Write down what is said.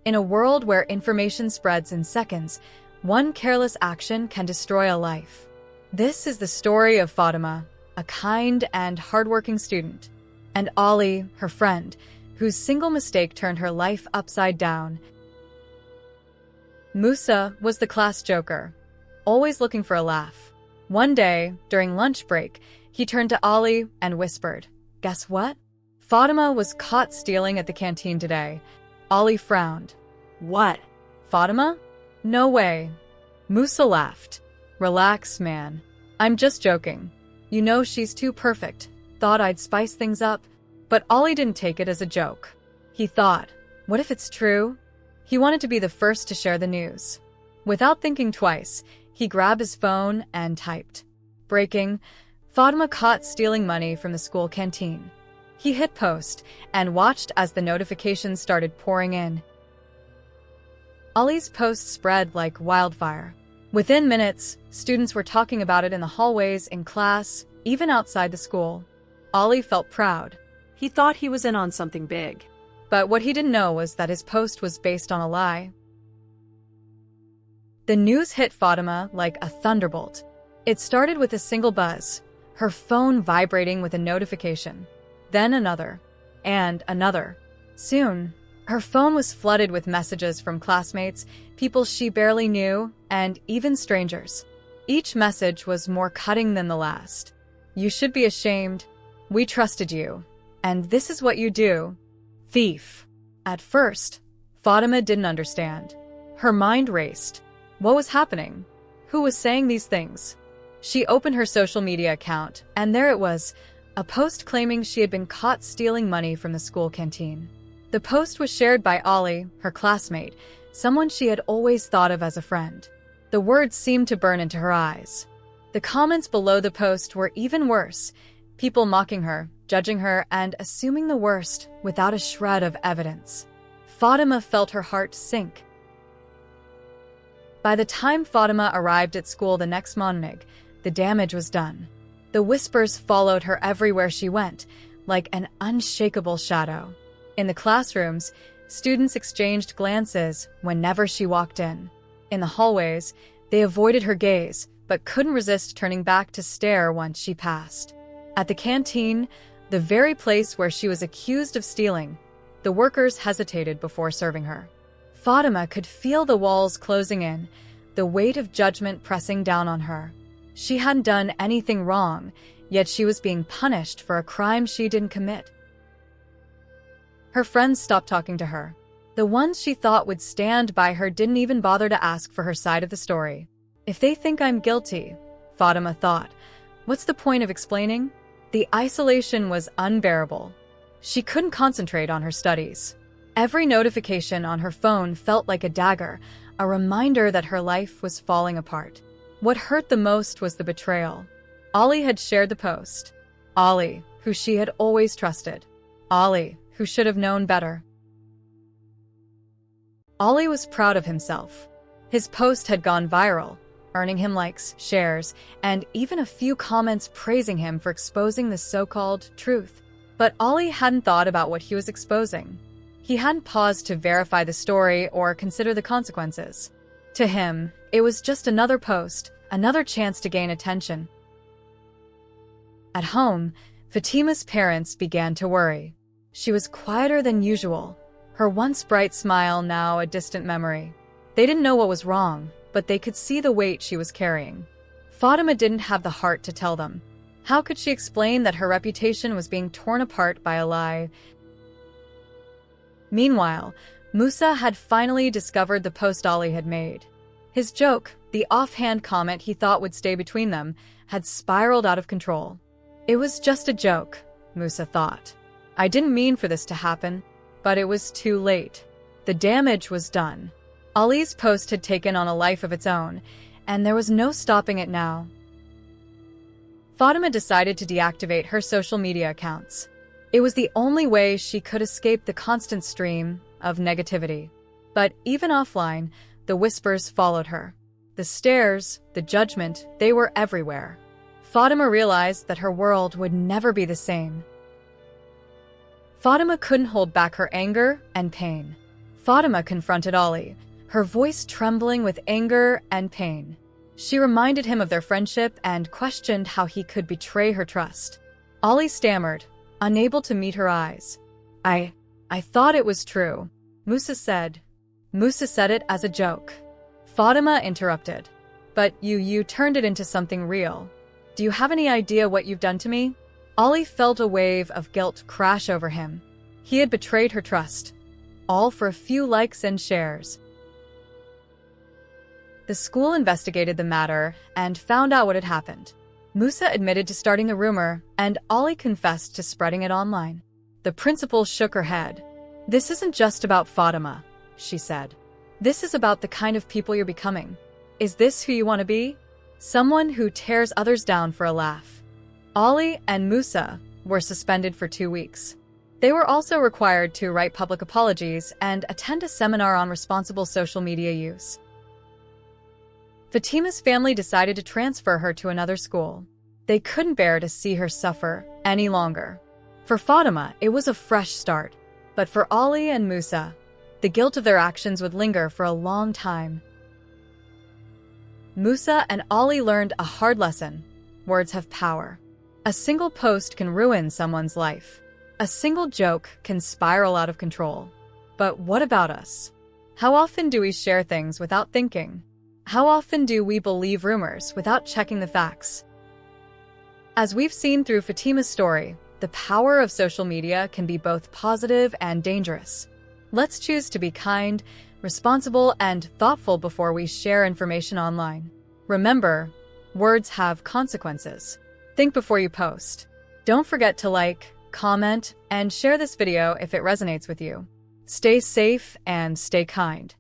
In a world where information spreads in seconds, one careless action can destroy a life. This is the story of Fatima, a kind and hardworking student, and Ali, her friend, whose single mistake turned her life upside down. Musa was the class joker, always looking for a laugh. One day, during lunch break, he turned to Ali and whispered, "Guess what? Fatima was caught stealing at the canteen today." Ali frowned. "What? Fatima? No way." Musa laughed. "Relax, man. I'm just joking. You know she's too perfect. Thought I'd spice things up." But Ali didn't take it as a joke. He thought, what if it's true? He wanted to be the first to share the news. Without thinking twice, he grabbed his phone and typed, "Breaking, Fatima caught stealing money from the school canteen." He hit post and watched as the notifications started pouring in. Ali's post spread like wildfire. Within minutes, students were talking about it in the hallways, in class, even outside the school. Ali felt proud. He thought he was in on something big. But what he didn't know was that his post was based on a lie. The news hit Fatima like a thunderbolt. It started with a single buzz, her phone vibrating with a notification. Then another, and another. Soon, her phone was flooded with messages from classmates, people she barely knew, and even strangers. Each message was more cutting than the last. "You should be ashamed. We trusted you. And this is what you do. Thief." At first, Fatima didn't understand. Her mind raced. What was happening? Who was saying these things? She opened her social media account, and there it was, a post claiming she had been caught stealing money from the school canteen. The post was shared by Ali, her classmate, someone she had always thought of as a friend. The words seemed to burn into her eyes. The comments below the post were even worse, people mocking her, judging her, and assuming the worst without a shred of evidence. Fatima felt her heart sink. By the time Fatima arrived at school the next morning, the damage was done. The whispers followed her everywhere she went, like an unshakable shadow. In the classrooms, students exchanged glances whenever she walked in. In the hallways, they avoided her gaze, but couldn't resist turning back to stare once she passed. At the canteen, the very place where she was accused of stealing, the workers hesitated before serving her. Fatima could feel the walls closing in, the weight of judgment pressing down on her. She hadn't done anything wrong, yet she was being punished for a crime she didn't commit. Her friends stopped talking to her. The ones she thought would stand by her didn't even bother to ask for her side of the story. "If they think I'm guilty," Fatima thought, "what's the point of explaining?" The isolation was unbearable. She couldn't concentrate on her studies. Every notification on her phone felt like a dagger, a reminder that her life was falling apart. What hurt the most was the betrayal. Ali had shared the post. Ali, who she had always trusted. Ali, who should have known better. Ali was proud of himself. His post had gone viral, earning him likes, shares, and even a few comments praising him for exposing the so-called truth. But Ali hadn't thought about what he was exposing. He hadn't paused to verify the story or consider the consequences. To him, it was just another post, another chance to gain attention. At home, Fatima's parents began to worry. She was quieter than usual, her once bright smile now a distant memory. They didn't know what was wrong, but they could see the weight she was carrying. Fatima didn't have the heart to tell them. How could she explain that her reputation was being torn apart by a lie? Meanwhile, Musa had finally discovered the post Ali had made. His joke, the offhand comment he thought would stay between them, had spiraled out of control. It was just a joke, Musa thought. I didn't mean for this to happen, but it was too late. The damage was done. Ali's post had taken on a life of its own, and there was no stopping it now. Fatima decided to deactivate her social media accounts. It was the only way she could escape the constant stream of negativity. But even offline, the whispers followed her. The stares, the judgment, they were everywhere. Fatima realized that her world would never be the same. Fatima couldn't hold back her anger and pain. Fatima confronted Ollie, her voice trembling with anger and pain. She reminded him of their friendship and questioned how he could betray her trust. Ollie stammered, unable to meet her eyes. I thought it was true, Musa said. Musa said it as a joke. Fatima interrupted. But you turned it into something real. Do you have any idea what you've done to me? Ollie felt a wave of guilt crash over him. He had betrayed her trust, all for a few likes and shares. The school investigated the matter and found out what had happened. Musa admitted to starting the rumor, and Ollie confessed to spreading it online. The principal shook her head. This isn't just about Fatima, she said. This is about the kind of people you're becoming. Is this who you want to be? Someone who tears others down for a laugh. Ollie and Musa were suspended for 2 weeks. They were also required to write public apologies and attend a seminar on responsible social media use. Fatima's family decided to transfer her to another school. They couldn't bear to see her suffer any longer. For Fatima, it was a fresh start. But for Ollie and Musa, the guilt of their actions would linger for a long time. Musa and Ollie learned a hard lesson. Words have power. A single post can ruin someone's life. A single joke can spiral out of control. But what about us? How often do we share things without thinking? How often do we believe rumors without checking the facts? As we've seen through Fatima's story, the power of social media can be both positive and dangerous. Let's choose to be kind, responsible, and thoughtful before we share information online. Remember, words have consequences. Think before you post. Don't forget to like, comment, and share this video if it resonates with you. Stay safe and stay kind.